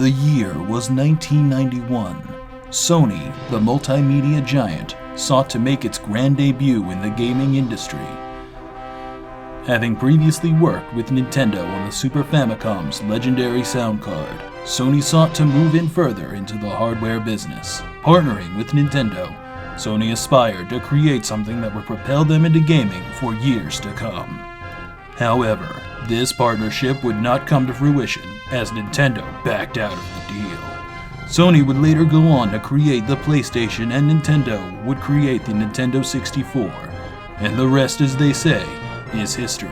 The year was 1991. Sony, the multimedia giant, sought to make its grand debut in the gaming industry. Having previously worked with Nintendo on the Super Famicom's legendary sound card, Sony sought to move in further into the hardware business. Partnering with Nintendo, Sony aspired to create something that would propel them into gaming for years to come. However, this partnership would not come to fruition as Nintendo backed out of the deal. Sony would later go on to create the PlayStation, and Nintendo would create the Nintendo 64, and the rest, as they say, is history.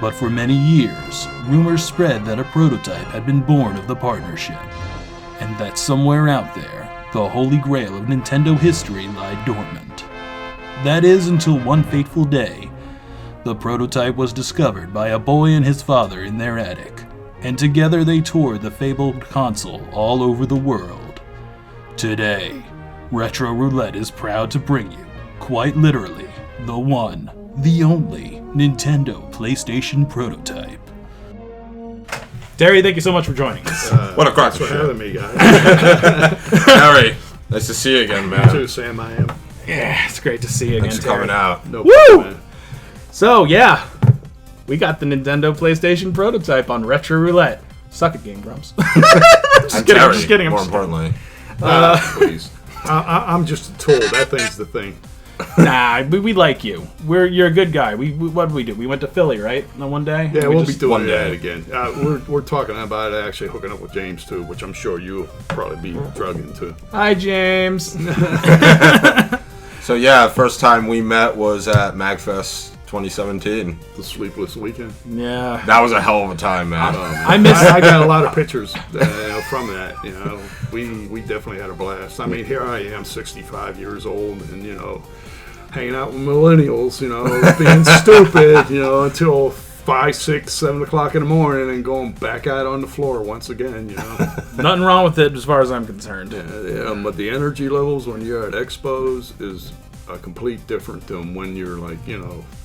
But for many years, rumors spread that a prototype had been born of the partnership, and that somewhere out there, the holy grail of Nintendo history lied dormant. That is, until one fateful day, the prototype was discovered by a boy and his father in their attic, and together they toured the fabled console all over the world. Today, Retro Roulette is proud to bring you, quite literally, the one, the only Nintendo PlayStation prototype. Terry, thank you so much for joining us. What a crack for having me, guys. Harry, nice to see you again, man. You too, Sam. I am. Yeah, it's great to see you again, Thanks for Terry. coming out. No Woo! problem, man. So, yeah, we got the Nintendo PlayStation prototype on Retro Roulette. Suck it, Game Grumps. I'm kidding, Terry, just kidding, I'm more just importantly. Please. I'm just a tool. That thing's the thing. Nah, we like you. You're a good guy. What did we do? We went to Philly, right? On one day? Yeah, we'll be one doing day. that again. We're talking about actually hooking up with James too, which I'm sure you'll probably be drug into. Hi, James. So yeah, first time we met was at MagFest 2017. The sleepless weekend. Yeah. That was a hell of a time, man. I got a lot of pictures from that. You know, we definitely had a blast. I mean, here I am, 65 years old, and hanging out with millennials. Being stupid. Until 5, 6, 7 o'clock in the morning, and going back out on the floor once again. Nothing wrong with it as far as I'm concerned. Yeah, but the energy levels when you're at expos is a complete different than when you're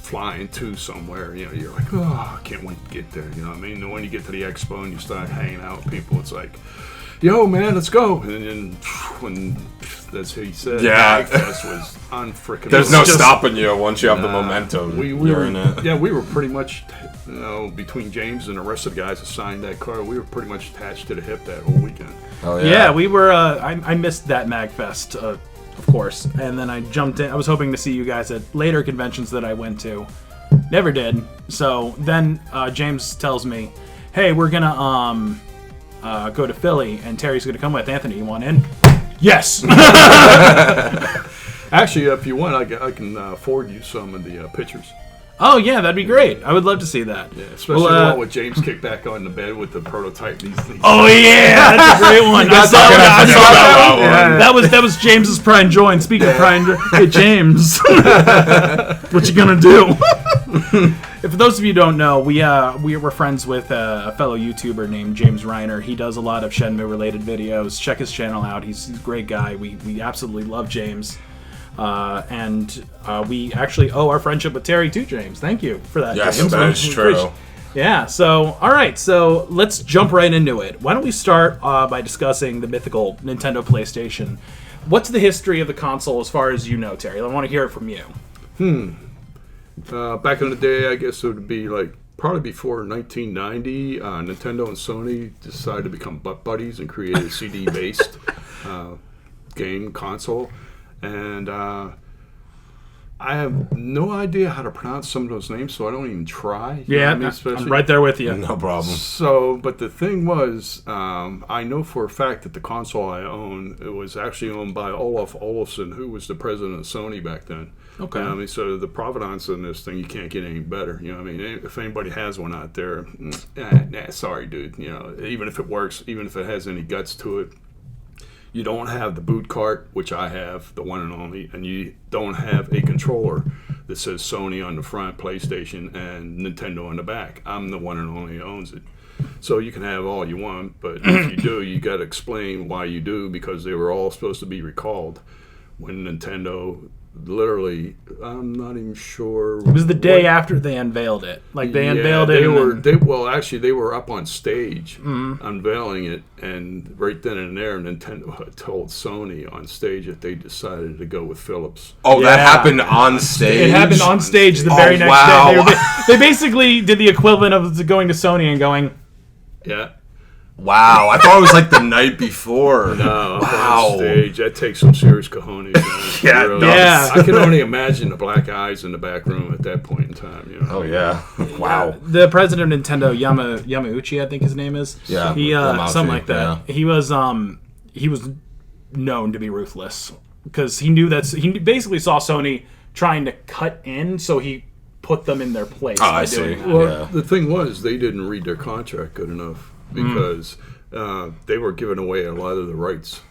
flying to somewhere. You're like, oh, I can't wait to get there. And when you get to the expo and you start hanging out with people, it's like, yo, man, let's go. And then when that's what he said, Yeah. Fest was unfreaking. There's no stopping you once you have the momentum. You're in it. Yeah, we were pretty much, between James and the rest of the guys that signed that card, we were pretty much attached to the hip that whole weekend. Oh, Yeah, we were. I missed that MagFest, of course, and then I jumped in. I was hoping to see you guys at later conventions that I went to. Never did. So then James tells me, "Hey, we're gonna go to Philly, and Terry's gonna come with. Anthony, you want in?" Yes. Actually, if you want, I can forward you some of the pictures. Oh yeah, that'd be great. I would love to see that. Yeah, especially the one with James kicked back on the bed with the prototype. These Oh yeah, that's a great one. I saw that. That was James's pride and joy. And speaking of pride and joy, hey James, what you gonna do? For those of you who don't know, we were friends with a fellow YouTuber named James Reiner. He does a lot of Shenmue related videos. Check his channel out. He's a great guy. We absolutely love James. And we actually owe our friendship with Terry to James. Thank you for that, Yes, James. that is true. Yeah, so, alright, so let's jump right into it. Why don't we start by discussing the mythical Nintendo PlayStation. What's the history of the console as far as you know, Terry? I want to hear it from you. Back in the day, I guess it would be probably before 1990, Nintendo and Sony decided to become butt buddies and create a CD-based game console. And I have no idea how to pronounce some of those names, so I don't even try. Yeah, I'm right there with you. No problem. So, but the thing was, I know for a fact that the console I own, it was actually owned by Olaf Olofsson, who was the president of Sony back then. Okay. So the provenance in this thing, you can't get any better. If anybody has one out there, sorry, dude. Even if it works, even if it has any guts to it, you don't have the boot cart, which I have, the one and only, and you don't have a controller that says Sony on the front, PlayStation, and Nintendo on the back. I'm the one and only who owns it. So you can have all you want, but if you do, you got to explain why you do, because they were all supposed to be recalled when Nintendo literally, I'm not even sure. It was the day after they unveiled it. Like they unveiled it. They were up on stage unveiling it, and right then and there, Nintendo told Sony on stage that they decided to go with Philips. Oh, that happened on stage? It happened on stage the very next day. They basically did the equivalent of going to Sony and going, yeah. Wow, I thought it was like the night before. No, wow. On stage, that takes some serious cojones. Yeah. I can only imagine the black eyes in the back room at that point in time. You know? Oh yeah, wow. The president of Nintendo, Yamauchi, I think his name is. Yeah, he something like that. Yeah. He was known to be ruthless because he knew he basically saw Sony trying to cut in, so he put them in their place. Oh, I see. Well, the thing was, they didn't read their contract good enough. Because they were giving away a lot of the rights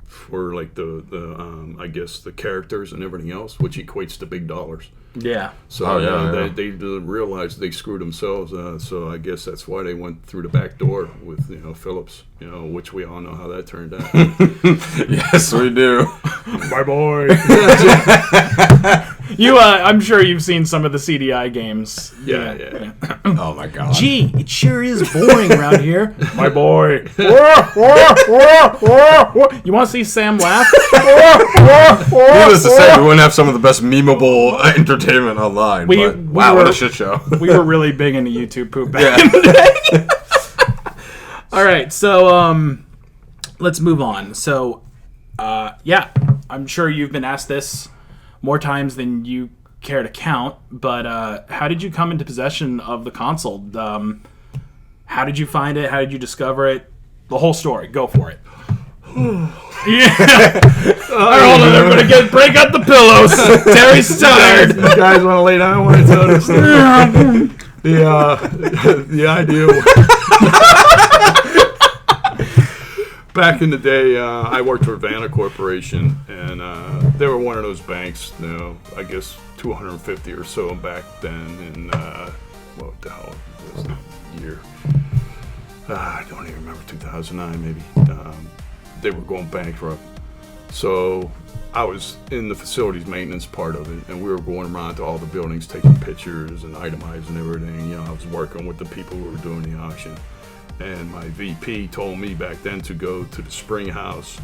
for like the I guess the characters and everything else, which equates to big dollars. Yeah. So they realized they screwed themselves. So I guess that's why they went through the back door with Philips. Which we all know how that turned out. Yes, we do. My boy. I'm sure you've seen some of the CDI games. Yeah. Oh my god. Gee, it sure is boring around here. My boy. You want to see Sam laugh? Needless to say, we wouldn't have some of the best memeable entertainment online. What a shit show. We were really big into YouTube poop back in the day. All right, so let's move on. So, I'm sure you've been asked this more times than you care to count, but how did you come into possession of the console? How did you find it? How did you discover it? The whole story. Go for it. Yeah. All right, hold on. Everybody break up the pillows. Terry's tired. You guys want to lay down? I want to tell this story. The idea back in the day, I worked for Vanna Corporation, and they were one of those banks, I guess 250 or so back then, in, what the hell was the year? I don't even remember, 2009 maybe. They were going bankrupt. So I was in the facilities maintenance part of it, and we were going around to all the buildings taking pictures and itemizing everything. I was working with the people who were doing the auction. And my VP told me back then to go to the Spring House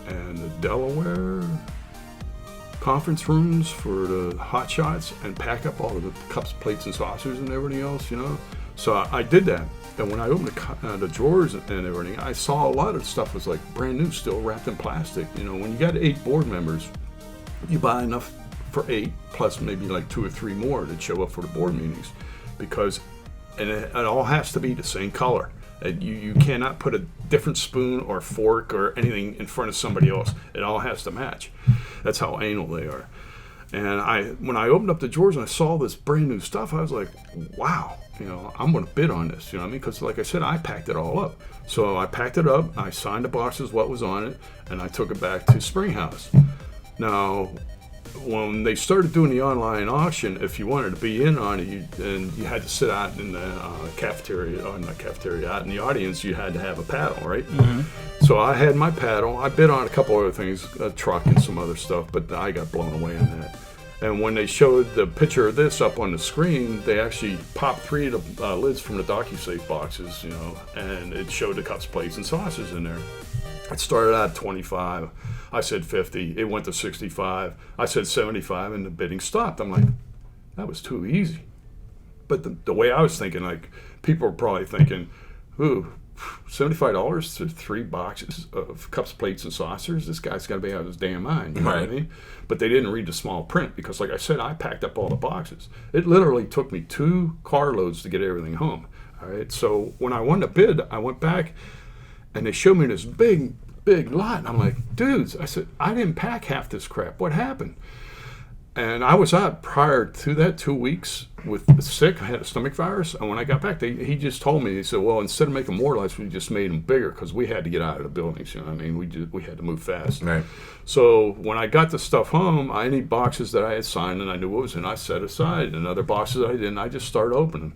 and the Delaware conference rooms for the hot shots and pack up all of the cups, plates, and saucers and everything else, So I did that. And when I opened the drawers and everything, I saw a lot of stuff was like brand new, still wrapped in plastic. When you got 8 board members, you buy enough for 8, plus maybe like 2 or 3 more that show up for the board meetings. Because it all has to be the same color. You cannot put a different spoon or fork or anything in front of somebody else. It all has to match. That's how anal they are. And when I opened up the drawers and I saw this brand new stuff, I was like, wow, I'm going to bid on this. Because like I said, I packed it all up. So I packed it up, I signed the boxes, what was on it, and I took it back to Springhouse. Now, when they started doing the online auction, if you wanted to be in on it, you had to sit out in the cafeteria, or not cafeteria, out in the audience, you had to have a paddle, right? Mm-hmm. So I had my paddle. I bid on a couple other things, a truck and some other stuff, but I got blown away on that. And when they showed the picture of this up on the screen, they actually popped 3 of the lids from the DocuSafe boxes, and it showed the cups, plates, and saucers in there. It started out at 25. I said 50. It went to 65. I said 75, and the bidding stopped. I'm like, that was too easy. But the way I was thinking, like, people were probably thinking, ooh, $75 to 3 boxes of cups, plates, and saucers? This guy's got to be out of his damn mind. You know what I mean? But they didn't read the small print because, like I said, I packed up all the boxes. It literally took me 2 carloads to get everything home. All right. So when I won the bid, I went back, and they showed me this big lot. And I'm like, dudes, I said, I didn't pack half this crap. What happened? And I was out prior to that 2 weeks with sick. I had a stomach virus. And when I got back, he just told me, he said, well, instead of making more lights, we just made them bigger because we had to get out of the buildings. You know what I mean? We had to move fast. Right. So when I got the stuff home, any boxes that I had signed and I knew what was in, I set aside. And other boxes I didn't, I just started opening.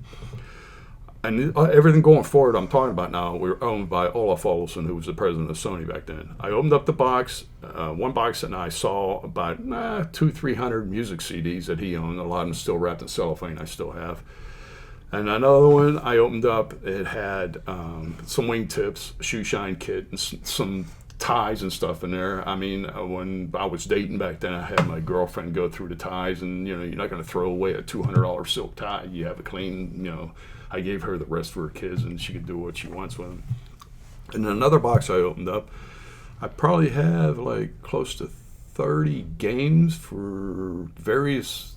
And everything going forward I'm talking about now, we were owned by Olaf Olsson, who was the president of Sony back then. I opened up the box, one box, and I saw about 200-300 music CDs that he owned. A lot of them still wrapped in cellophane I still have. And another one I opened up, it had some wingtips, shoe shine kit, and some ties and stuff in there. I mean, when I was dating back then, I had my girlfriend go through the ties, and you're not going to throw away a $200 silk tie. You have a clean, I gave her the rest for her kids, and she could do what she wants with them. And another box I opened up, I probably have like close to 30 games for various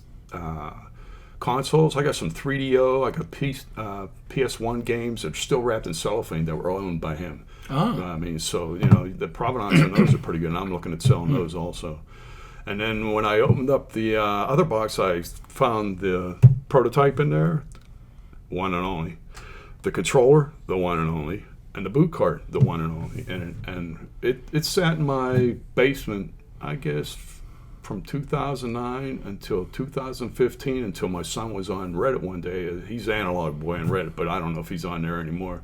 consoles. I got some 3DO, I got PS1 games that are still wrapped in cellophane that were owned by him. Oh. I mean, so, the provenance on those are pretty good, and I'm looking at selling those also. And then when I opened up the other box, I found the prototype in there, one and only. The controller, the one and only. And the boot cart, the one and only. And it sat in my basement, I guess, from 2009 until 2015, until my son was on Reddit one day. He's Analog Boy on Reddit, but I don't know if he's on there anymore.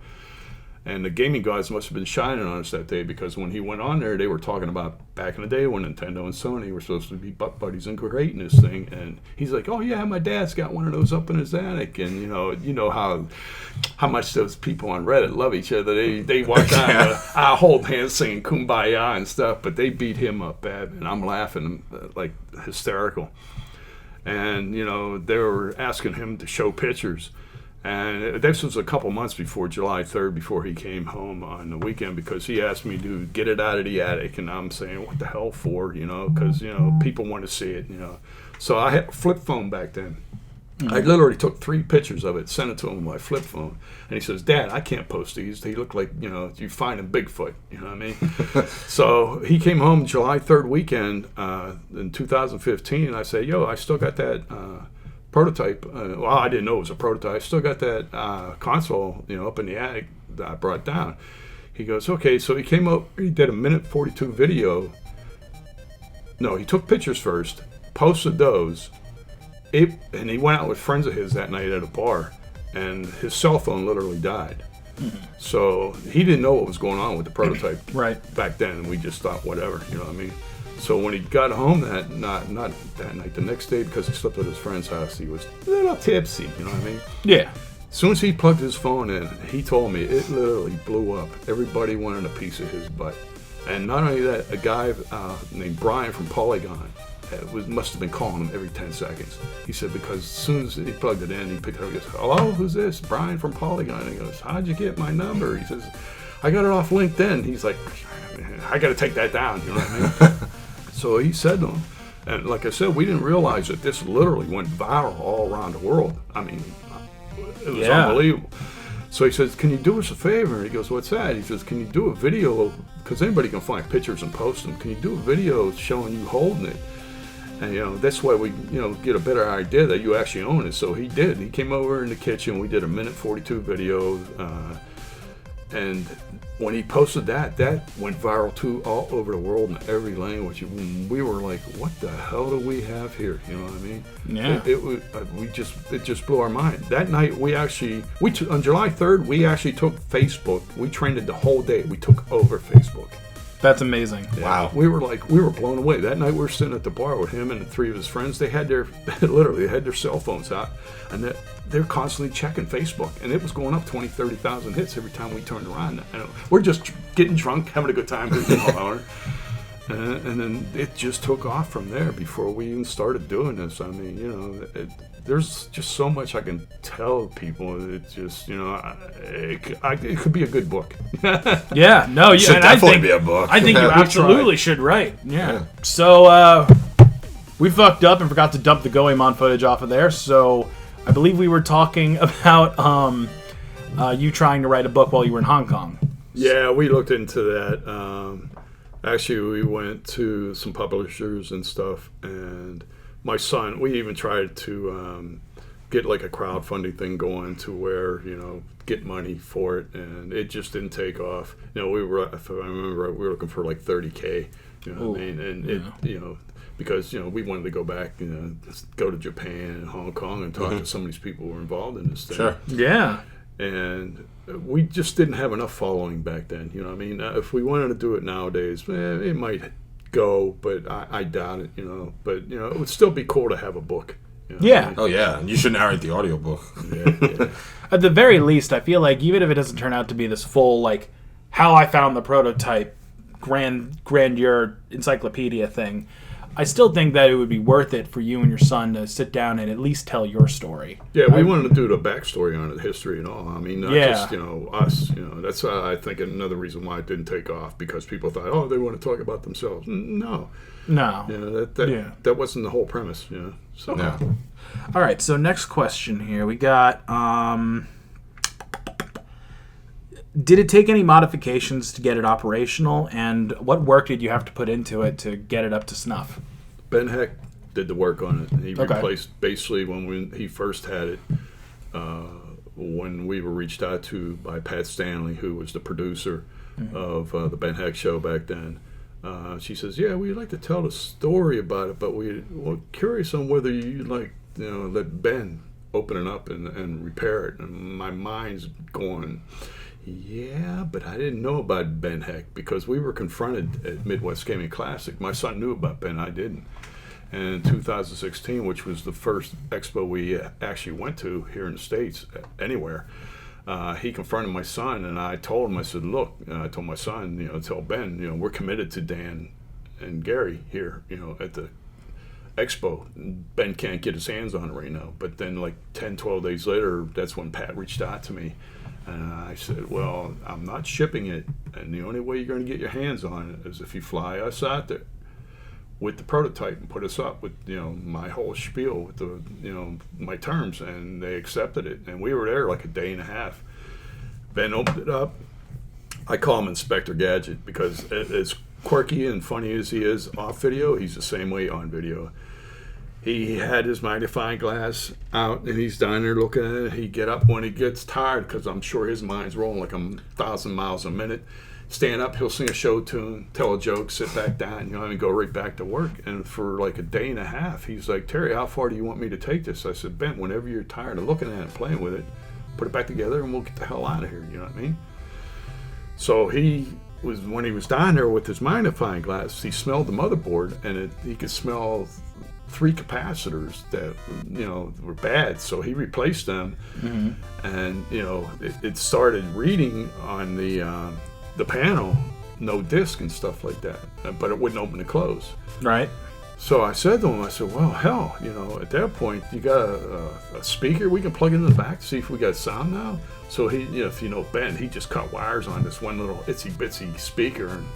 And the gaming gods must have been shining on us that day, because when he went on there, they were talking about back in the day when Nintendo and Sony were supposed to be butt buddies and creating this thing. And he's like, "Oh yeah, my dad's got one of those up in his attic." And you know how much those people on Reddit love each other. They walk down, I hold hands singing "Kumbaya" and stuff, but they beat him up bad, and I'm laughing like hysterical. And they were asking him to show pictures. And this was a couple months before July 3rd, before he came home on the weekend, because he asked me to get it out of the attic. And I'm saying, what the hell for, because, people want to see it, So I had a flip phone back then. Mm-hmm. I literally took 3 pictures of it, sent it to him with my flip phone. And he says, "Dad, I can't post these. They look like, you find a Bigfoot." You know what I mean? So he came home July 3rd weekend in 2015. And I said, "Yo, I still got that prototype." Well, I didn't know it was a prototype. I still got that console, up in the attic that I brought down. He goes, "Okay." So he came up, he did a 1:42 video. No, he took pictures first, posted those, and he went out with friends of his that night at a bar, and his cell phone literally died. Mm-hmm. So he didn't know what was going on with the prototype back then, and we just thought, whatever, you know what I mean? So when he got home not that night, the next day, because he slept at his friend's house, he was a little tipsy, you know what I mean? Yeah. As soon as he plugged his phone in, he told me it literally blew up. Everybody wanted a piece of his butt. And not only that, a guy named Brian from Polygon must have been calling him every 10 seconds. He said, because as soon as he plugged it in, he picked it up and goes, "Hello, who's this?" "Brian from Polygon." And he goes, "How'd you get my number?" He says, "I got it off LinkedIn." He's like, "I got to take that down," you know what I mean? So he said to him, and like I said, we didn't realize that this literally went viral all around the world. I mean, it was unbelievable. So he says, "Can you do us a favor?" And he goes, "What's that?" He says, "Can you do a video, because anybody can find pictures and post them. Can you do a video showing you holding it? And, that's why we, get a better idea that you actually own it." So he did. He came over in the kitchen. We did a 1:42 video. And when he posted that went viral too, all over the world in every language. We were like, "What the hell do we have here?" You know what I mean? Yeah. It just blew our mind. That night on July 3rd, we actually took Facebook. We trended the whole day. We took over Facebook. That's amazing. Yeah. Wow. We were blown away. That night we were sitting at the bar with him and the 3 of his friends. They had their cell phones out, and they're constantly checking Facebook, and it was going up 20, 30,000 hits every time we turned around. And we're just getting drunk, having a good time. And then it just took off from there before we even started doing this. I mean, there's just so much I can tell people. It's just, it could be a good book. Yeah, no, it should definitely be a book. I think you absolutely should write. Yeah. So we fucked up and forgot to dump the Goemon footage off of there. So I believe we were talking about you trying to write a book while you were in Hong Kong. Yeah, we looked into that. Actually, we went to some publishers and stuff, and my son, we even tried to get like a crowdfunding thing going to where, get money for it, and it just didn't take off. We were, if I remember, we were looking for like $30K, you know what I mean? And because, we wanted to go back, go to Japan and Hong Kong and talk to some of these people who were involved in this thing. Sure. Yeah. And we just didn't have enough following back then. You know what I mean? If we wanted to do it nowadays, it might go, but I doubt it, you know. But, you know, it would still be cool to have a book. You know Yeah. what I mean? Oh, yeah. And you should narrate the audiobook. Yeah. At the very least, I feel like even if it doesn't turn out to be this full, like, how I found the prototype grandeur encyclopedia thing, I still think that it would be worth it for you and your son to sit down and at least tell your story. Yeah, we wanted to do the backstory on it, the history and all. I mean, not just, you know, us. You know, that's I think another reason why it didn't take off, because people thought, oh, they want to talk about themselves. No. No. You know, that wasn't the whole premise, you know. So. Yeah. All right, so next question here. We got, did it take any modifications to get it operational, and what work did you have to put into it to get it up to snuff? Ben Heck did the work on it. He Okay. replaced, basically, when he first had it, when we were reached out to by Pat Stanley, who was the producer of the Ben Heck show back then. She says, yeah, we'd like to tell the story about it, but we're curious on whether you'd like, you know, let Ben open it up and repair it. And my mind's going, yeah, but I didn't know about Ben Heck, because we were confronted at Midwest Gaming Classic. My son knew about Ben, I didn't. And in 2016, which was the first expo we actually went to here in the States, anywhere, he confronted my son, and I told him, I said, look, I told my son, you know, tell Ben, you know, we're committed to Dan and Gary here, you know, at the expo. Ben can't get his hands on it right now. But then like 10, 12 days later, that's when Pat reached out to me. And I said, well, I'm not shipping it, and the only way you're going to get your hands on it is if you fly us out there with the prototype and put us up with, you know, my whole spiel with the, you know, my terms. And they accepted it, and we were there like a day and a half. Ben opened it up. I call him Inspector Gadget, because as quirky and funny as he is off video, he's the same way on video. He had his magnifying glass out, and he's down there looking at it. He'd get up when he gets tired, because I'm sure his mind's rolling like 1,000 miles a minute. Stand up, he'll sing a show tune, tell a joke, sit back down, you know, and go right back to work. And for like a day and a half, he's like, Terry, how far do you want me to take this? I said, Ben, whenever you're tired of looking at it, playing with it, put it back together, and we'll get the hell out of here, you know what I mean? So when he was down there with his magnifying glass, he smelled the motherboard, and he could smell 3 capacitors that, you know, were bad, so he replaced them. And, you know, it started reading on the panel, no disk and stuff like that, but it wouldn't open and close. Right. So I said to him, I said, well, hell, you know, at that point, you got a speaker we can plug into the back to see if we got sound now. So he, you know, if you know Ben, he just cut wires on this one little itsy bitsy speaker and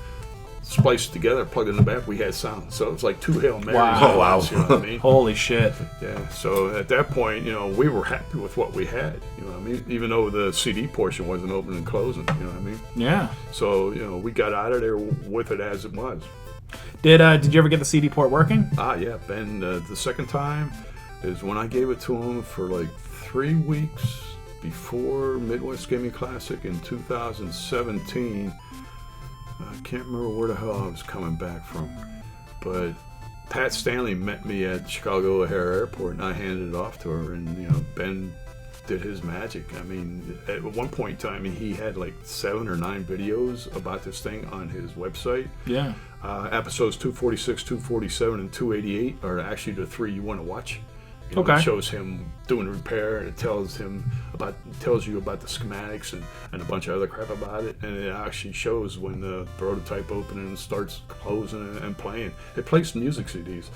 spliced it together, plugged it in the back, we had sound. So it was like 2 Hail Marys. Wow. Oh, wow. You know what I mean? Holy shit. Yeah, so at that point, you know, we were happy with what we had, you know what I mean? Even though the CD portion wasn't open and closing, you know what I mean? Yeah. So, you know, we got out of there with it as it was. Did you ever get the CD port working? Yeah, Ben, the second time is when I gave it to him for like 3 weeks before Midwest Gaming Classic in 2017. I can't remember where the hell I was coming back from, but Pat Stanley met me at Chicago O'Hare Airport, and I handed it off to her, and, you know, Ben did his magic. I mean, at one point in time, he had like 7 or 9 videos about this thing on his website. Yeah. Episodes 246, 247, and 288 are actually the 3 you want to watch. You know, Okay. It shows him doing the repair, and it tells you about the schematics and a bunch of other crap about it, and it actually shows when the prototype opens and starts closing and playing. It plays music CDs.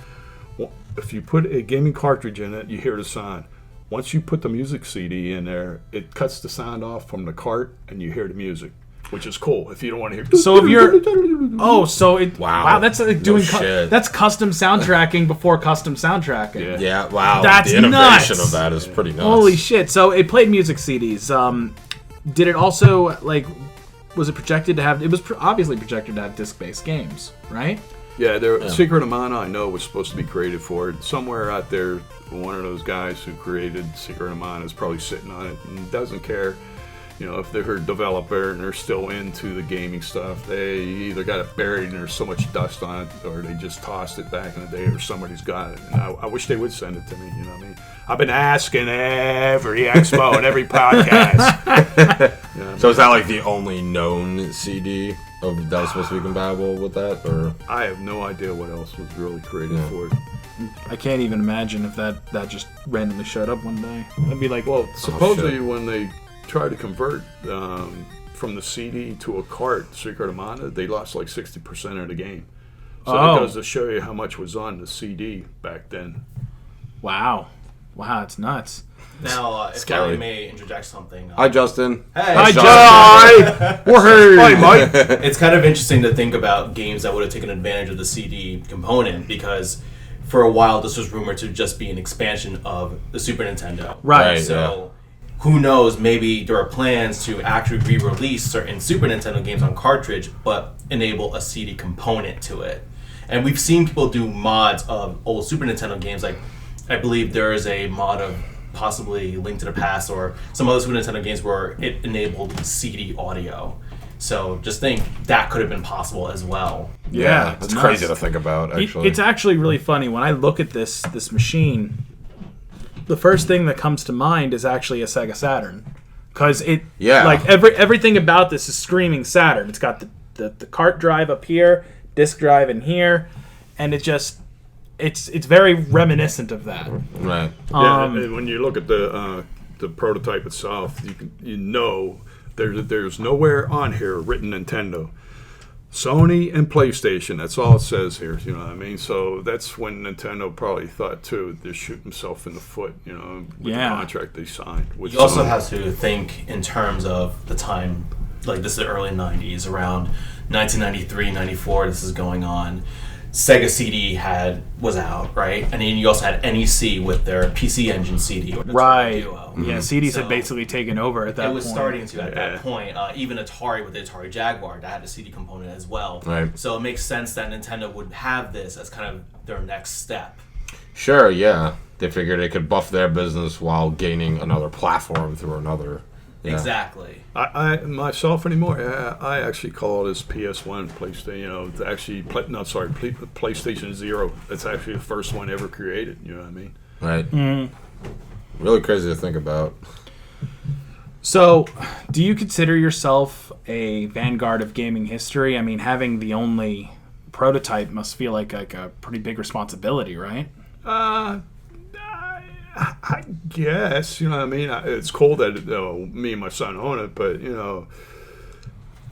Well, if you put a gaming cartridge in it, you hear the sound. Once you put the music CD in there, it cuts the sound off from the cart, and you hear the music, which is cool. If you don't want to hear, So if you're, wow, that's like doing that's custom soundtracking before custom soundtracking. Yeah, wow. That's the innovation nuts. of that is pretty nuts. Holy shit! So it played music CDs. Did it also, like, was it projected to have? It was obviously projected to have disc-based games, right? Yeah, Secret of Mana, I know, was supposed to be created for it. Somewhere out there, one of those guys who created Secret of Mana is probably sitting on it and doesn't care. You know, if they're a developer and they're still into the gaming stuff, they either got it buried and there's so much dust on it, or they just tossed it back in the day, or somebody's got it. And I wish they would send it to me. You know what I mean? I've been asking every expo and every podcast. You know, so is that like the only known CD that was supposed to be compatible with that, or? I have no idea what else was really created for it. I can't even imagine if that just randomly showed up one day. I'd be like, well, supposedly when they tried to convert from the CD to a cart, Secret of Mana, they lost like 60% of the game. So that goes to show you how much was on the CD back then. Wow, it's nuts. Now, if I may interject something. Hi, Justin. Hey. Hi, John. Hi, Mike. It's kind of interesting to think about games that would have taken advantage of the CD component, because for a while this was rumored to just be an expansion of the Super Nintendo. Right. So who knows, maybe there are plans to actually re-release certain Super Nintendo games on cartridge, but enable a CD component to it. And we've seen people do mods of old Super Nintendo games. Like, I believe there is a mod of possibly Link to the Past or some other Super Nintendo games where it enabled CD audio. So just think that could have been possible as well. Yeah, it's crazy to think about, actually. It's actually really funny. When I look at this machine, the first thing that comes to mind is actually a Sega Saturn. Because like everything about this is screaming Saturn. It's got the cart drive up here, disk drive in here, and it's very reminiscent of that. Right. And when you look at the prototype itself, you know there's nowhere on here written Nintendo. Sony and PlayStation, that's all it says here, you know what I mean? So that's when Nintendo probably thought, too, they're shooting himself in the foot, you know, with the contract they signed. You also have to think in terms of the time, like this is the early 90s, around 1993, 94, this is going on. Sega CD was out, right? And then you also had NEC with their PC Engine CD. Right. Yeah, CDs had basically taken over at that point. It was starting to at that point. Even Atari with the Atari Jaguar, that had a CD component as well. Right. So it makes sense that Nintendo would have this as kind of their next step. Sure, yeah. They figured they could buff their business while gaining another platform through another. Yeah. Exactly. I myself anymore. I actually call this PS1 PlayStation. You know, actually, PlayStation 0. That's actually the first one ever created. You know what I mean? Right. Mm-hmm. Really crazy to think about. So, do you consider yourself a vanguard of gaming history? I mean, having the only prototype must feel like a pretty big responsibility, right? I guess, you know what I mean? It's cool that me and my son own it, but, you know,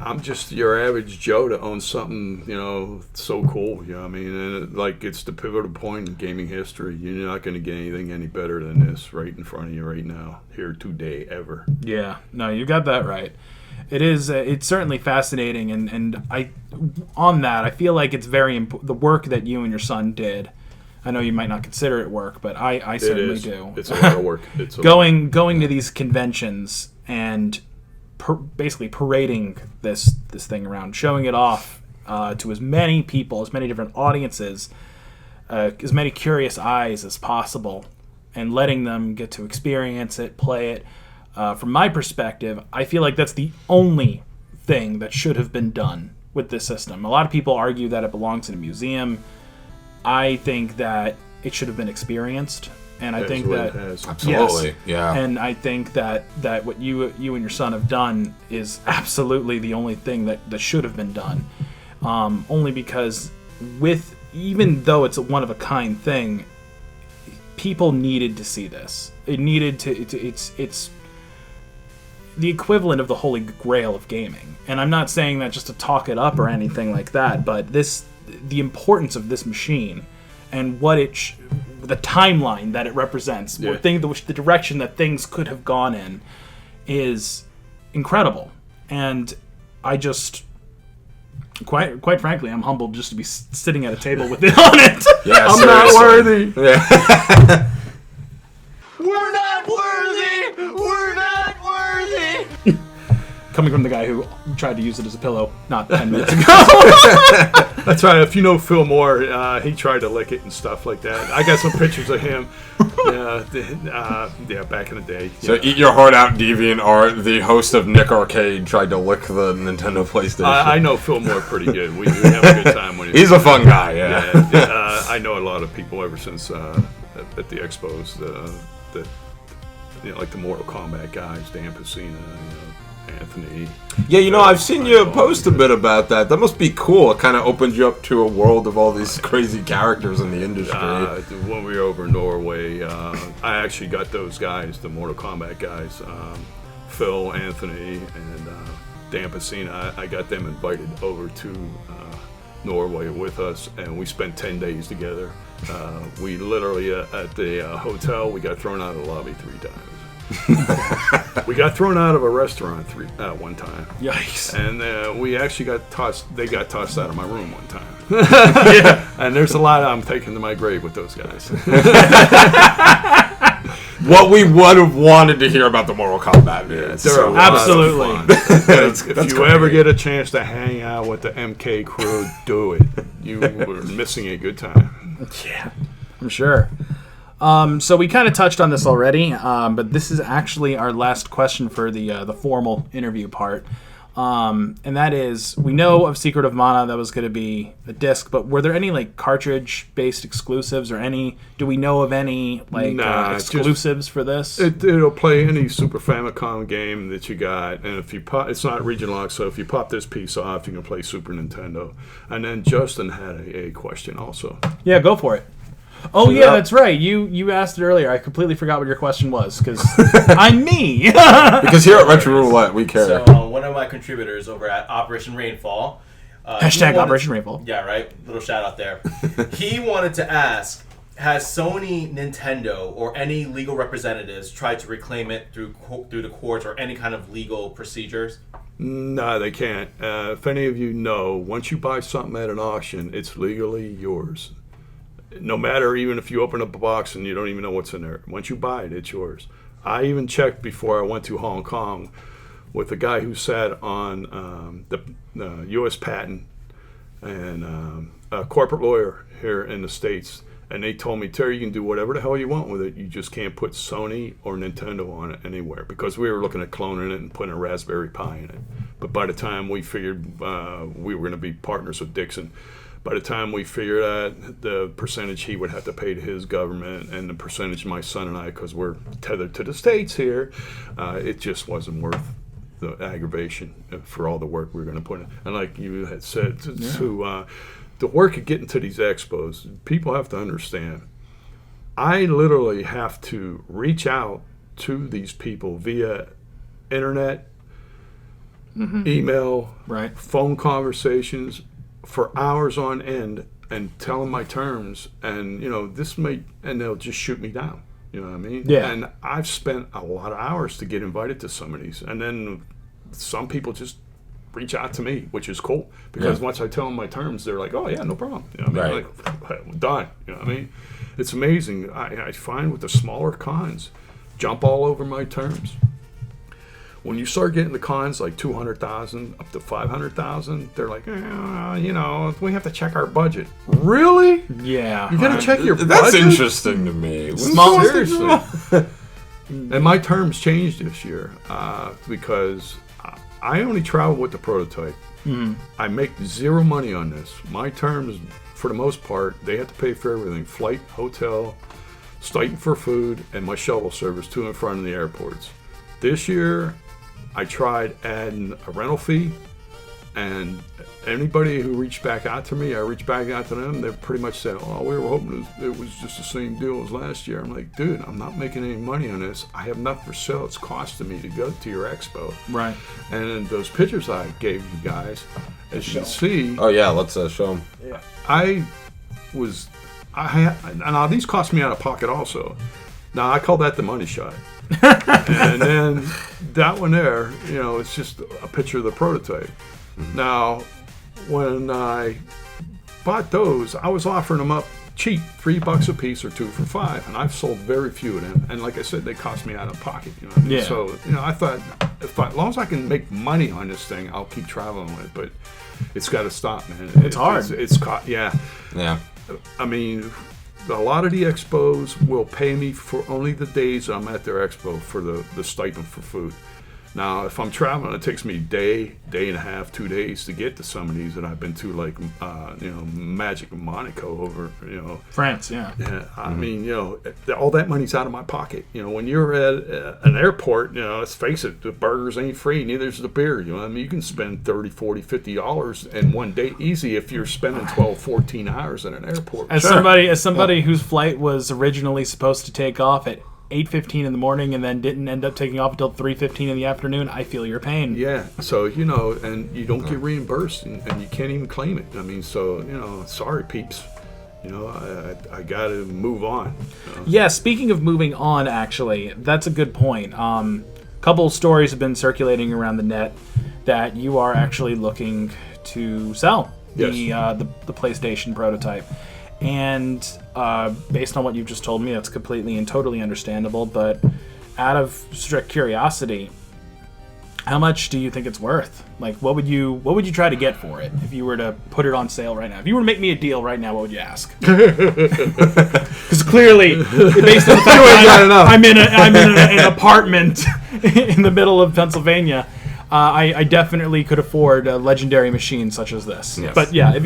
I'm just your average Joe to own something, you know, so cool, you know what I mean? And it's the pivotal point in gaming history. You're not going to get anything any better than this right in front of you right now, here today, ever. Yeah, no, you got that right. It is. It's certainly fascinating, and on that, I feel like it's very the work that you and your son did. I know you might not consider it work, but I certainly do. It's a lot of work. Going to these conventions and basically parading this thing around, showing it off to as many people, as many different audiences, as many curious eyes as possible, and letting them get to experience it, play it. From my perspective, I feel like that's the only thing that should have been done with this system. A lot of people argue that it belongs in a museum. I think that it should have been experienced, and I think that absolutely, yeah. And I think that what you and your son have done is absolutely the only thing that should have been done. Only because even though it's a one of a kind thing, people needed to see this. It needed to. It's the equivalent of the holy grail of gaming, and I'm not saying that just to talk it up or anything like that, but the importance of this machine and what the timeline that it represents, the direction that things could have gone in, is incredible. And I just, quite frankly, I'm humbled just to be sitting at a table with it on it. Yeah, I'm not worthy. Yeah. We're not worthy. We're not worthy. Coming from the guy who tried to use it as a pillow not 10 minutes ago. That's right. If you know Phil Moore, he tried to lick it and stuff like that. I got some pictures of him. Back in the day. So Eat Your Heart Out, DeviantArt, the host of Nick Arcade, tried to lick the Nintendo PlayStation. I know Phil Moore pretty good. We have a good time when he's a fun guy. I know a lot of people ever since at the expos. Like the Mortal Kombat guys, Dan Pacina, Anthony. Yeah, I've seen you post a bit about that. That must be cool. It kind of opens you up to a world of all these crazy characters in the industry. When we were over in Norway, I actually got those guys, the Mortal Kombat guys, Phil, Anthony, and Dan Pacina. I got them invited over to Norway with us, and we spent 10 days together. We literally, at the hotel, we got thrown out of the lobby 3 times. We got thrown out of a restaurant one time. Yikes. And we actually they got tossed out of my room one time. Yeah. And there's a lot I'm taking to my grave with those guys. What we would have wanted to hear about the Mortal Kombat videos. So absolutely. If you ever get a chance to hang out with the MK crew, do it. You were missing a good time. Yeah, I'm sure. So we kind of touched on this already, but this is actually our last question for the formal interview part. And that is, we know of Secret of Mana that was going to be a disc, but were there any like cartridge-based exclusives, or do we know of any exclusives for this? It'll play any Super Famicom game that you got, and if you it's not region locked, so if you pop this piece off, you can play Super Nintendo. And then Justin had a question also. Yeah, go for it. Oh yeah, that's right. You asked it earlier. I completely forgot what your question was because I'm me. Because here at Retro Roulette, we care. So one of my contributors over at Operation Rainfall. Hashtag Operation Rainfall. Yeah, right. Little shout out there. He wanted to ask: has Sony, Nintendo, or any legal representatives tried to reclaim it through the courts or any kind of legal procedures? No, they can't. If any of you know, once you buy something at an auction, it's legally yours. No matter, even if you open up a box and you don't even know what's in there. Once you buy it, it's yours. I even checked before I went to Hong Kong with the guy who sat on the U.S. patent and a corporate lawyer here in the States. And they told me, Terry, you can do whatever the hell you want with it. You just can't put Sony or Nintendo on it anywhere. Because we were looking at cloning it and putting a Raspberry Pi in it. But by the time we figured we were going to be partners with Dixon, by the time we figured out the percentage he would have to pay to his government and the percentage my son and I, because we're tethered to the States here, it just wasn't worth the aggravation for all the work we were going to put in. And like you had said, the work of getting to these expos, people have to understand, I literally have to reach out to these people via internet, email, phone conversations, for hours on end and tell them my terms, and and they'll just shoot me down. You know what I mean? Yeah. And I've spent a lot of hours to get invited to some of these, and then some people just reach out to me, which is cool because once I tell them my terms, they're like, "Oh yeah, no problem." You know what I mean? Like, done. You know what I mean? It's amazing. I find with the smaller cons, jump all over my terms. When you start getting the cons like 200,000 up to 500,000, they're like, we have to check our budget. Really? Yeah. You got to check your budget? That's interesting to me. Seriously. And my terms changed this year because I only travel with the prototype. I make zero money on this. My terms, for the most part, they have to pay for everything: flight, hotel, stipend for food, and my shuttle service to and from the airports. This year, I tried adding a rental fee, and anybody who reached back out to me, I reached back out to them, they pretty much said, "Oh, we were hoping it was just the same deal as last year." I'm like, dude, I'm not making any money on this. I have nothing for sale. It's costing me to go to your expo. Right. And those pictures I gave you guys, as you can see. Oh, yeah, let's show them. Yeah. Now these cost me out of pocket also. Now I call that the money shot. And then that one there, it's just a picture of the prototype. Now, when I bought those, I was offering them up cheap, $3 a piece or 2 for $5, and I've sold very few of them. And like I said, they cost me out of pocket. You know what I mean? Yeah. So I thought as long as I can make money on this thing, I'll keep traveling with it. But it's got to stop, man. It's hard. Yeah. I mean, a lot of the expos will pay me for only the days I'm at their expo for the stipend for food. Now, if I'm traveling, it takes me day and a half, 2 days to get to some of these that I've been to, like, Magic Monaco over, France, yeah. Yeah, I mean, all that money's out of my pocket. When you're at an airport, let's face it, the burgers ain't free, neither is the beer. I mean, you can spend $30, $40, $50 in one day easy if you're spending 12, 14 hours at an airport. As somebody whose flight was originally supposed to take off at 8:15 in the morning and then didn't end up taking off until 3:15 in the afternoon, I feel your pain. Yeah, so, and you don't get reimbursed and you can't even claim it. I mean, so, sorry, peeps. I got to move on. Yeah, speaking of moving on, actually, that's a good point. Couple stories have been circulating around the net that you are actually looking to sell the PlayStation prototype. And based on what you've just told me, that's completely and totally understandable. But out of strict curiosity, how much do you think it's worth? Like, what would you try to get for it if you were to put it on sale right now? If you were to make me a deal right now, what would you ask? Because clearly, based on the fact I'm in an apartment in the middle of Pennsylvania. I definitely could afford a legendary machine such as this. Yes. But yeah, if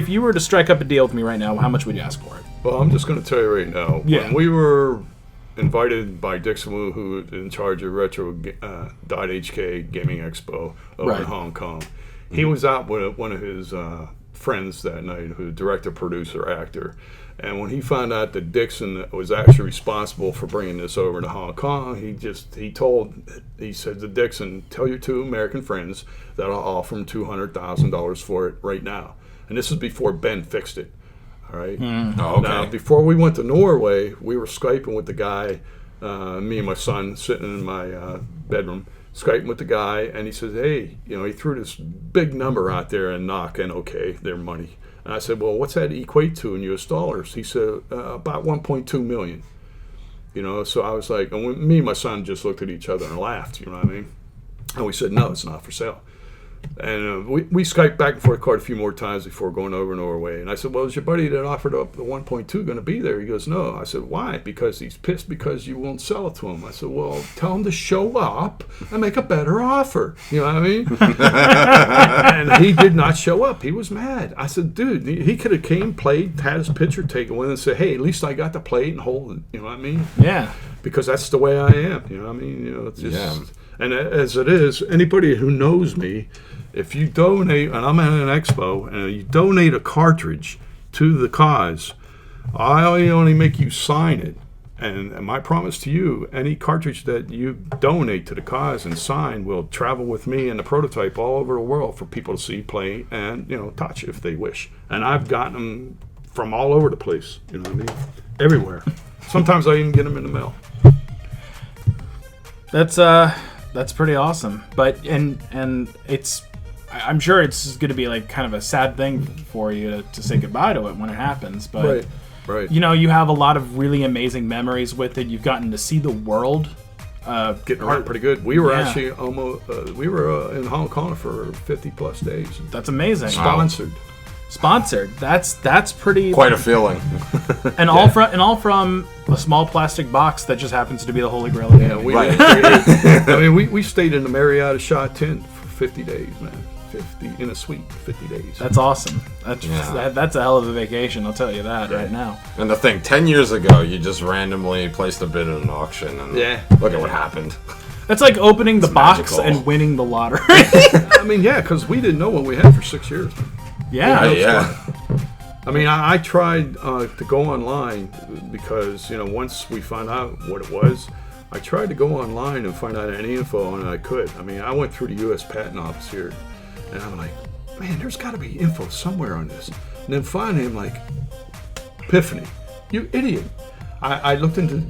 you were to strike up a deal with me right now, how much would you ask for it? Well, I'm just going to tell you right now. Yeah. When we were invited by Dixon Wu, who is in charge of Retro.HK Gaming Expo over in Hong Kong, he was out with one of his friends that night, who's director, producer, actor. And when he found out that Dixon was actually responsible for bringing this over to Hong Kong, he said to Dixon, tell your two American friends that I'll offer them $200,000 for it right now. And this is before Ben fixed it. All right. Oh, okay. Now, before we went to Norway, we were Skyping with the guy, me and my son sitting in my bedroom, Skyping with the guy, and he says, hey, he threw this big number out there and knocking, okay, their money. And I said, well, what's that equate to in US dollars? He said, about 1.2 million. So I was like, and me and my son just looked at each other and laughed, you know what I mean? And we said, no, it's not for sale. And we Skyped back and forth quite a few more times before going over Norway. And I said, well, is your buddy that offered up the 1.2 going to be there? He goes, no. I said, why? Because he's pissed because you won't sell it to him. I said, well, tell him to show up and make a better offer. You know what I mean? And he did not show up. He was mad. I said, dude, he could have came, played, had his picture taken with, and said, hey, at least I got to play it and hold it. You know what I mean? Yeah. Because that's the way I am. You know what I mean? It's just... Yeah. And as it is, anybody who knows me, if you donate, and I'm at an expo, and you donate a cartridge to the cause, I only make you sign it. And my promise to you, any cartridge that you donate to the cause and sign will travel with me and the prototype all over the world for people to see, play, and touch if they wish. And I've gotten them from all over the place. You know what I mean? Everywhere. Sometimes I even get them in the mail. That's pretty awesome. But and I'm sure it's going to be like kind of a sad thing for you to say goodbye to it when it happens. But right. You have a lot of really amazing memories with it. You've gotten to see the world. Getting around pretty good. We were actually almost in Hong Kong for 50 plus days. That's amazing. Sponsored. That's pretty. Quite a feeling. And all from a small plastic box that just happens to be the Holy Grail of gaming. We stayed in the Marriott Shah tent for 50 days, man. 50 in a suite, 50 days. That's awesome. That's a hell of a vacation, I'll tell you that right now. And the thing, 10 years ago, you just randomly placed a bid in an auction, and look at what happened. That's like opening the box magical. and winning the lottery. I mean, because we didn't know what we had for 6 years. Yeah. I mean, I tried to go online because, once we found out what it was, I tried to go online and find out any info, and I could. I mean, I went through the U.S. Patent Office here, and I'm like, man, there's got to be info somewhere on this. And then finally, I'm like, epiphany. You idiot. I looked into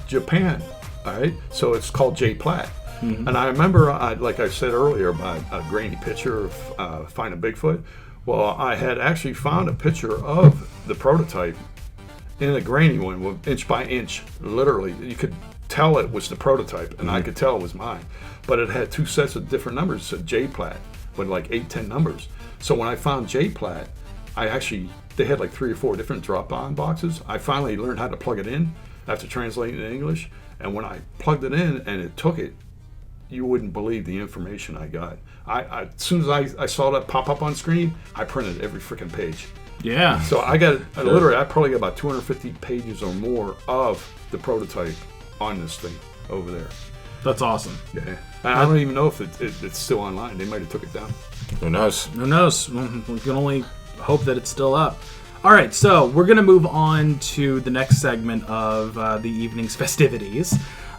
Japan, all right? So it's called J-Plat. Mm-hmm. And I remember, like I said earlier, about a grainy picture of Find a Bigfoot. Well, I had actually found a picture of the prototype in a grainy one, with inch by inch, literally. You could tell it was the prototype, and I could tell it was mine. But it had 2 sets of different numbers. It said J-Plat with like 8, 10 numbers. So when I found J-Plat, they had like 3 or 4 different drop-on boxes. I finally learned how to plug it in after translating it in English. And when I plugged it in and it took it, you wouldn't believe the information I got. As soon as I saw that pop up on screen, I printed every freaking page. Yeah. So I probably got about 250 pages or more of the prototype on this thing over there. That's awesome. Yeah. I don't even know if it's still online. They might have took it down. Who knows? Who knows? We can only hope that it's still up. All right, so we're going to move on to the next segment of the evening's festivities.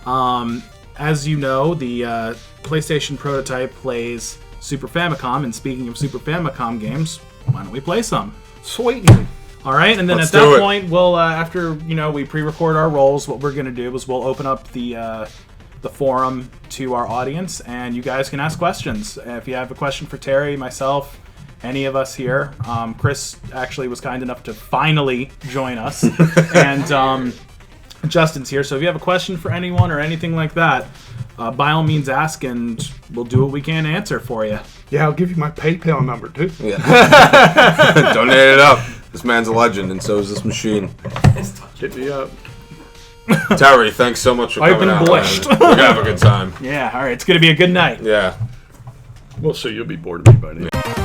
As you know, the PlayStation prototype plays Super Famicom, and speaking of Super Famicom games, why don't we play some? Sweet. All right, and then Let's at that do it. point, we'll after we pre-record our roles, what we're going to do is we'll open up the forum to our audience, and you guys can ask questions. If you have a question for Terry, myself, any of us here, Chris actually was kind enough to finally join us, and Justin's here. So if you have a question for anyone or anything like that, by all means ask, and we'll do what we can to answer for you. Yeah, I'll give you my PayPal number too. Yeah. Donate it up. This man's a legend, and so is this machine. Hit me up. Terry, thanks so much for I've coming been out. blushed. Man. We're gonna have a good time. Yeah, all right, it's going to be a good night. Yeah. Well, so you'll be bored of me by then.